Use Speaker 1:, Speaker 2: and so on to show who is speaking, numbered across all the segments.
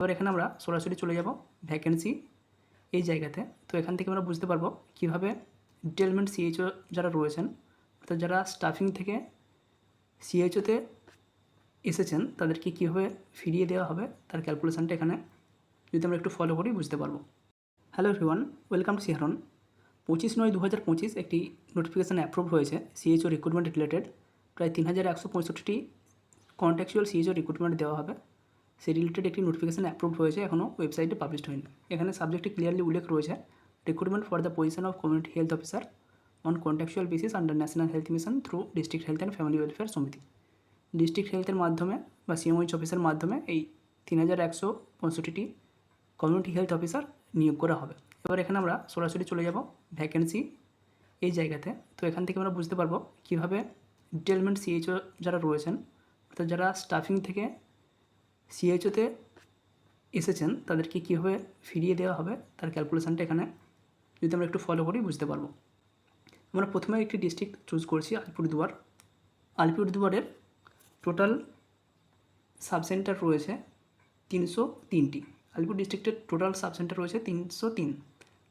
Speaker 1: এবার এখানে আমরা সরাসরি চলে যাব ভ্যাকেন্সি এই জায়গাতে। তো এখান থেকে আমরা বুঝতে পারবো কীভাবে ডিটেলমেন্ট সিএইচও যারা রয়েছেন, অর্থাৎ যারা স্টাফিং থেকে সিএইচওতে এসেছেন তাদেরকে কীভাবে ফিরিয়ে দেওয়া হবে তার ক্যালকুলেশানটা এখানে যদি আমরা একটু ফলো করি বুঝতে পারবো। হ্যালো এভরিওয়ান, ওয়েলকাম টু সিহারন। 25/9/2025 একটি নোটিফিকেশান অ্যাপ্রুভ হয়েছে সিএইচও রিক্রুটমেন্ট রিলেটেড। প্রায় 3165টি কন্ট্যাকচুয়াল সিএইচও রিক্রুটমেন্ট দেওয়া হবে। সেই রিলেটেড একটি নোটিফিকেশান অ্যাপ্রুভ হয়েছে, এখনও ওয়েবসাইটে পাবলিশ হয়নি। এখানে সাবজেক্টে ক্লিয়ারলি উল্লেখ রয়েছে recruitment for the position of community health officer on contractual basis under national health mission through district health and family welfare সমিতি। ডিস্ট্রিক্ট হেলথের মাধ্যমে বা সিএমওইচ অফিসের মাধ্যমে এই 3165টি কমিউনিটি হেলথ অফিসার নিয়োগ করা হবে। এবার এখানে আমরা সরাসরি চলে যাব ভ্যাকেন্সি এই জায়গাতে। তো এখান থেকে আমরা বুঝতে পারবো কীভাবে ডিটেলমেন্ট সিএইচও যারা রয়েছেন, অর্থাৎ যারা স্টাফিং থেকে সিএইচওতে এসেছেন তাদেরকে কীভাবে ফিরিয়ে দেওয়া হবে তার ক্যালকুলেশানটা এখানে যদি আমরা একটু ফলো করি বুঝতে পারবো। আমরা প্রথমে একটি ডিস্ট্রিক্ট চুজ করছি আলিপুরদুয়ার। আলিপুরদুয়ারের টোটাল সাবসেন্টার রয়েছে 303টি। আলিপুর ডিস্ট্রিক্টের টোটাল সাবসেন্টার রয়েছে 303।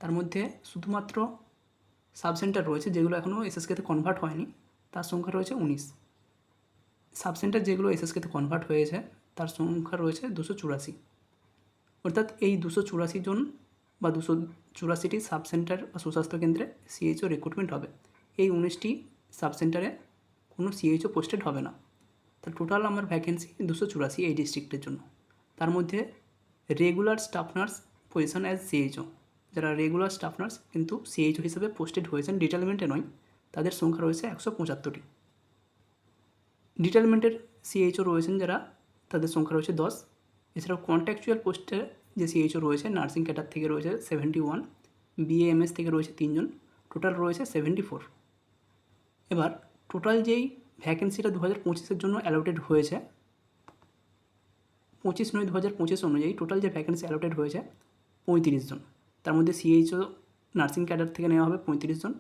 Speaker 1: তার মধ্যে শুধুমাত্র সাবসেন্টার রয়েছে যেগুলো এখনও এসএসকেতে কনভার্ট হয়নি, তার সংখ্যা রয়েছে 19। সাবসেন্টার যেগুলো এসএসকেতে কনভার্ট হয়েছে তার সংখ্যা রয়েছে 284। অর্থাৎ এই 284 জন বা 284টি সাবসেন্টার বা সুস্বাস্থ্য কেন্দ্রে সিএইচও রিক্রুটমেন্ট হবে। এই 19টি সাবসেন্টারে কোনো সিএইচও পোস্টেড হবে না। তার টোটাল আমার ভ্যাকেন্সি 284 এই ডিস্ট্রিক্টের জন্য। তার মধ্যে regular staff nurse position as CHO, যারা রেগুলার স্টাফ নার্স কিন্তু সিএইচও হিসেবে পোস্টেড হয়েছেন, ডিটেলমেন্টে নয়, তাদের সংখ্যা রয়েছে 175টি। ডিটেলমেন্টের সিএইচও রয়েছেন যারা, তাদের সংখ্যা রয়েছে 10। এছাড়াও কন্ট্যাকচুয়াল পোস্টে যে সিএইচও রয়েছে নার্সিং ক্যাডার থেকে রয়েছে 71, বিএএমএস থেকে রয়েছে 3 জন, টোটাল রয়েছে 74। এবার টোটাল যেই ভ্যাকেন্সিটা 2025-এর জন্য অ্যালোটেড হয়েছে, 25/9/2025 অনুযায়ী টোটাল যে ভ্যাকেন্সি অ্যালোটেড হয়েছে 35 জন। তার মধ্যে সিএইচও নার্সিং ক্যাডার থেকে নেওয়া হবে 35 জন,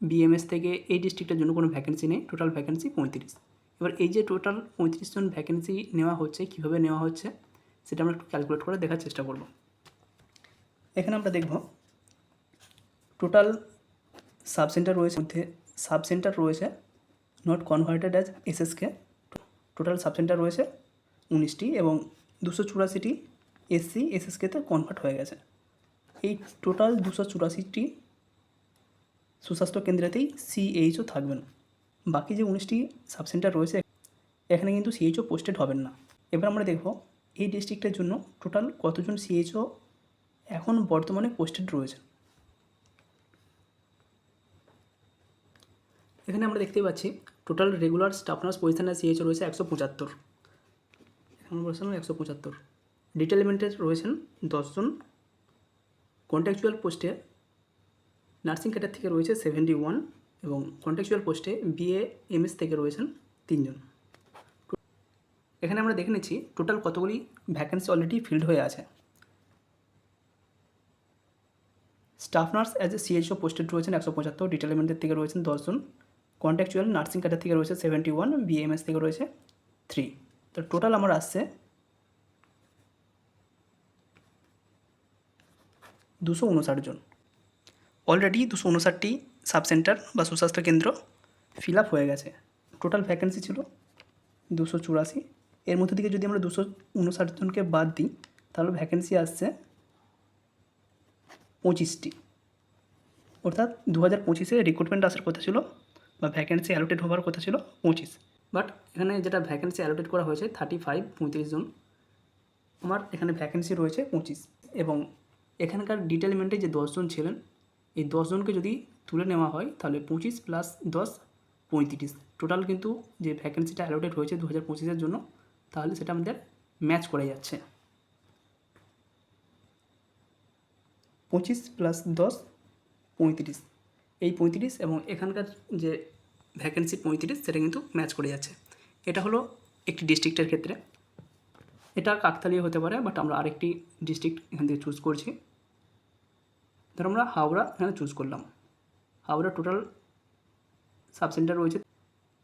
Speaker 1: বিএমএস থেকে এই ডিস্ট্রিক্টের জন্য কোনো ভ্যাকেন্সি নেই, টোটাল ভ্যাকেন্সি 35। এবার এই যে টোটাল 35 জন ভ্যাকেন্সি নেওয়া হচ্ছে, কীভাবে নেওয়া হচ্ছে সেটা আমরা একটু ক্যালকুলেট করে দেখার চেষ্টা করব। এখানে আমরা দেখব টোটাল সাবসেন্টার রয়েছে, মধ্যে সাবসেন্টার রয়েছে not converted as SSK. Total sub centre রয়েছে 19টি এবং 284টি এসসি এসএসকেতে কনভার্ট হয়ে গেছে। এই টোটাল 284টি সুস্বাস্থ্য কেন্দ্রেতেই সিএইচও থাকবেন। বাকি যে 19টি সাবসেন্টার রয়েছে এখানে কিন্তু সিএইচও পোস্টেড হবেন না। এবার আমরা দেখব এই ডিস্ট্রিক্টের জন্য টোটাল কতজন সিএইচও এখন বর্তমানে পোস্টেড রয়েছে। এখানে আমরা দেখতেই পাচ্ছি টোটাল রেগুলার স্টাফ নার্স পজিশনে সিএইচও রয়েছে 175। এখন বলছিলাম 175। ডিটেলমেন্টে রয়েছেন 10 জন। কন্ট্যাকচুয়াল পোস্টে নার্সিং ক্যাডার থেকে রয়েছে 71 এবং কন্ট্যাকচুয়াল পোস্টে বিএএমএস থেকে রয়েছেন 3 জন। এখানে আমরা দেখে নিচ্ছি টোটাল কতগুলি ভ্যাকেন্সি অলরেডি ফিল্ড হয়ে আছে। Staff nurse as a CHO posted রয়েছেন 175, ডিটেলমেন্টের থেকে রয়েছেন 10 জন, কন্ট্যাকচুয়াল নার্সিং ক্যাডার থেকে রয়েছে 71, বিএমএস থেকে রয়েছে 3। তো টোটাল আমার আসছে 259 জন। অলরেডি 259টি সাবসেন্টার বা সুস্বাস্থ্য কেন্দ্র ফিল আপ হয়ে গেছে। টোটাল ভ্যাকেন্সি ছিল 284। এর মধ্যে থেকে যদি আমরা 259 জনকে বাদ দিই তাহলে ভ্যাকেন্সি আসছে 25টি। অর্থাৎ 2025-এ রিক্রুটমেন্ট আসার কথা ছিল বা ভ্যাকেন্সি অ্যালোটেড হওয়ার কথা ছিল 25। বাট এখানে যেটা ভ্যাকেন্সি অ্যালোটেড করা হয়েছে 35 জন। আমার এখানে ভ্যাকেন্সি রয়েছে 25 এবং এখানকার ডিটেলমেন্টে যে 10 জন ছিলেন এই 10 জনকে যদি তুলে নেওয়া হয় তাহলে 25 + 10 35। টোটাল কিন্তু যে ভ্যাকেন্সিটা অ্যালোটেড হয়েছে 2025-এর জন্য তাহলে সেটা আমাদের ম্যাচ করে যাচ্ছে। 25 + 10 35। এই 35 এবং এখানকার যে ভ্যাকেন্সি 35 সেটা কিন্তু ম্যাচ করে যাচ্ছে। এটা হলো একটি ডিস্ট্রিক্টের ক্ষেত্রে। এটা কাকতালীয় হতে পারে, বাট আমরা আরেকটি ডিস্ট্রিক্ট এখান থেকে চুজ করছি। ধরো আমরা হাওড়া এখানে চুজ করলাম। হাওড়া টোটাল সাবসেন্টার রয়েছে,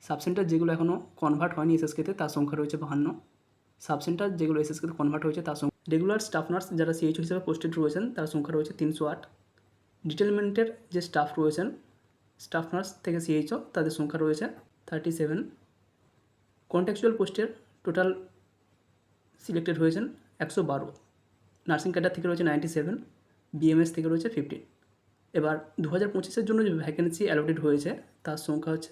Speaker 1: সাবসেন্টার যেগুলো এখনও কনভার্ট হয়নি এসএসকেতে তার সংখ্যা রয়েছে 52। সাবসেন্টার যেগুলো এসএসকেতে কনভার্ট হয়েছে তার সংখ্যা রেগুলার স্টাফ নার্স যারা সিএইচও হিসেবে পোস্টেড রয়েছেন তার সংখ্যা রয়েছে 308। ডিটেলমেন্টের যে স্টাফ রয়েছেন স্টাফ নার্স থেকে সিএইচও তাদের সংখ্যা রয়েছে 37। কন্ট্যাকচুয়াল পোস্টের টোটাল সিলেক্টেড হয়েছেন 112। নার্সিং ক্যাডার থেকে রয়েছে 97, বিএমএস থেকে রয়েছে 15। এবার 2025-এর জন্য যে ভ্যাকেন্সি অ্যালোটেড হয়েছে তার সংখ্যা হচ্ছে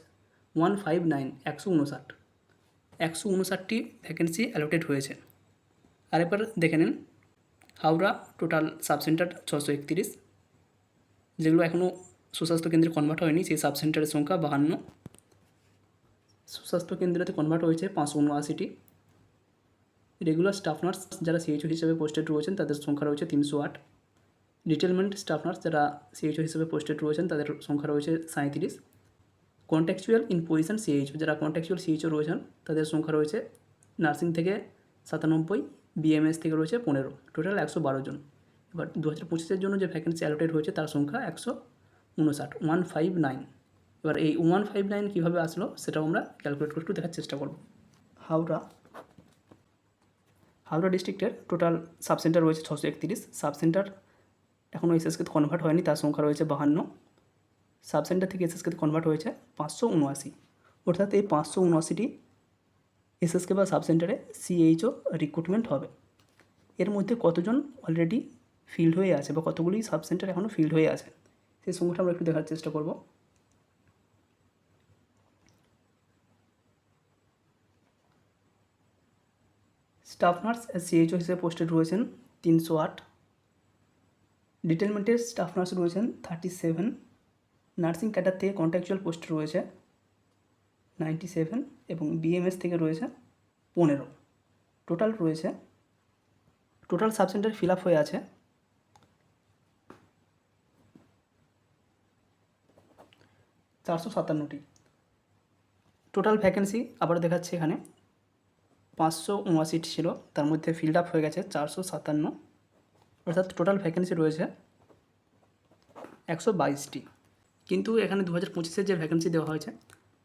Speaker 1: 159, 159। 159টি ভ্যাকেন্সি অ্যালোটেড হয়েছে। আরেকবার দেখে নিন, হাওড়া টোটাল সাবসেন্টার 631, যেগুলো এখনও সুস্বাস্থ্য কেন্দ্রে কনভার্ট হয়নি সেই সাবসেন্টারের সংখ্যা 52। সুস্বাস্থ্য কেন্দ্রতে কনভার্ট হয়েছে 579টি। রেগুলার স্টাফ নার্স যারা সিএইচও হিসেবে পোস্টেড রয়েছেন তাদের সংখ্যা রয়েছে 308। ডিটেলমেন্ট স্টাফ নার্স যারা সিএইচও হিসেবে পোস্টেড রয়েছেন তাদের সংখ্যা রয়েছে 37। কন্ট্যাকচুয়াল ইন পজিশন সিএইচও যারা কন্ট্যাকচুয়াল সিএইচও রয়েছেন তাদের সংখ্যা রয়েছে নার্সিং থেকে 97, বিএমএস থেকে রয়েছে 15, টোটাল 112 জন। এবার 2025-এর জন্য যে ভ্যাকেন্সি অ্যালোটেড হয়েছে তার সংখ্যা 159, 159। এবার এই 159 কীভাবে আসলো সেটাও আমরা ক্যালকুলেট করে একটু দেখার চেষ্টা করব। হাওড়া ডিস্ট্রিক্টের টোটাল সাবসেন্টার রয়েছে 631। সাবসেন্টার এখনও এসএসকেতে কনভার্ট হয়নি, তার সংখ্যা রয়েছে 52। সাবসেন্টার থেকে এসএসকেতে কনভার্ট হয়েছে 579। অর্থাৎ এই 579টি এসএসকে বা সাবসেন্টারে সিএইচও রিক্রুটমেন্ট হবে। এর মধ্যে কতজন অলরেডি ফিল্ড হয়ে আছে বা কতগুলি সাবসেন্টার এখনও ফিল্ড হয়ে আছে সেই সংখ্যাটা আমরা একটু দেখার চেষ্টা করব। স্টাফ নার্স সিএইচও হিসেবে পোস্টেড রয়েছেন 308। ডিটেলমেন্টের স্টাফ নার্স রয়েছেন 37। নার্সিং ক্যাডার থেকে কন্ট্যাকচুয়াল পোস্ট রয়েছে 97 এবং বিএমএস থেকে রয়েছে 15। টোটাল সাবসেন্টার ফিল আপ হয়ে আছে 457টি। টোটাল ভ্যাকেন্সি আবার দেখাচ্ছে এখানে 579 ছিল, তার মধ্যে ফিল্ড আপ হয়ে গেছে 457, অর্থাৎ টোটাল ভ্যাকেন্সি রয়েছে 122টি। কিন্তু এখানে 2025-এর যে ভ্যাকেন্সি দেওয়া হয়েছে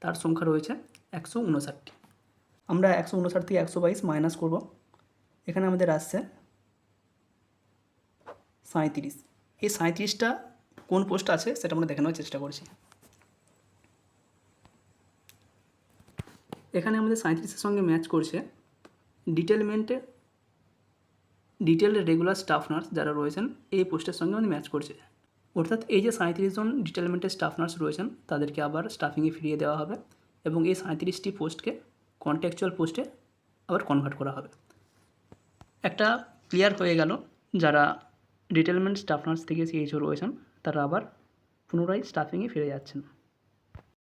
Speaker 1: তার সংখ্যা রয়েছে 159টি। আমরা 159 থেকে 122 মাইনাস করব, এখানে আমাদের আসছে 37। এই 37টা কোন পোস্ট আছে সেটা আমরা দেখানোর চেষ্টা করছি। এখানে আমাদের 37-এর সঙ্গে ম্যাচ করছে ডিটেল রেগুলার স্টাফ নার্স যারা রয়েছেন এই পোস্টের সঙ্গে আমাদের ম্যাচ করছে। অর্থাৎ এই যে 37 জন ডিটেলমেন্টের স্টাফ নার্স রয়েছেন তাদেরকে আবার স্টাফিংয়ে ফিরিয়ে দেওয়া হবে এবং এই 37টি পোস্টকে কন্ট্যাকচুয়াল পোস্টে আবার কনভার্ট করা হবে। একটা ক্লিয়ার হয়ে গেল, যারা ডিটেলমেন্ট স্টাফ নার্স থেকে সিএইচও রয়েছেন তারা আবার পুনরায় স্টাফিংয়ে ফিরে যাচ্ছেন।